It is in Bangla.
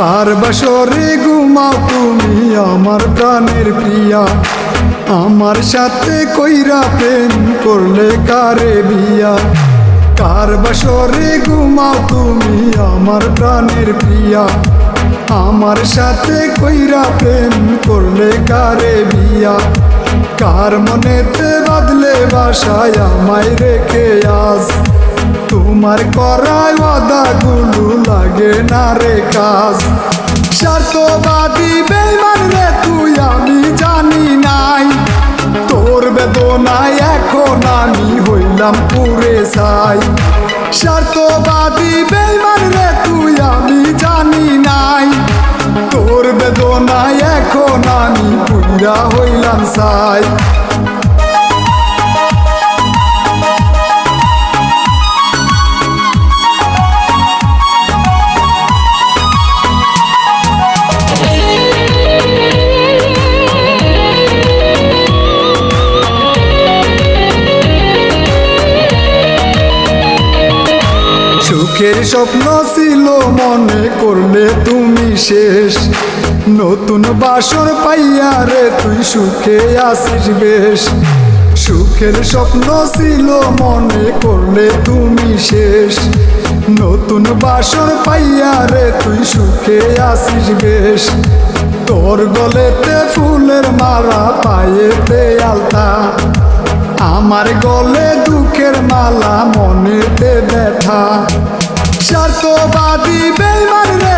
কার বাসরে ঘুমাও তুমি আমার প্রাণের প্রিয়া, আমার সাথে কইরা প্রেম করলে কারে বিয়া। কার বাসরে ঘুমাও তুমি আমার প্রাণের প্রিয়া, আমার সাথে কইরা প্রেম করলে কারে বিয়া। কার মনেতে বাদলে বাসায় আমায় রেখে আজ, তোমার করায় ওয়াদাগুলো লাগে না রে কাজ। স্বার্থবাদী বেঈমান রে তুই আমি জানি নাই, তোর বেদনায় এখন আমি হইলাম পুরে ছাই। স্বার্থবাদী বেঈমান রে তুই আমি জানি নাই, তোর বেদনায় এখন আমি পুরা হইলাম ছাই। সুখের স্বপ্ন ছিল মনে করলে তুমি শেষ, নতুন বাসর পাইয়া রে তুই সুখে আসিস বেশ। সুখের স্বপ্ন ছিল মনে করলে তুমি শেষ, নতুন বাসর পাইয়া রে তুই সুখে আসিস বেশ। তোর গলেতে ফুলের মালা পায়েতে আলতা, আমার গলে দুঃখের মালা মনেতে ব্যথা। স্বার্থবাদী বেঈমান রে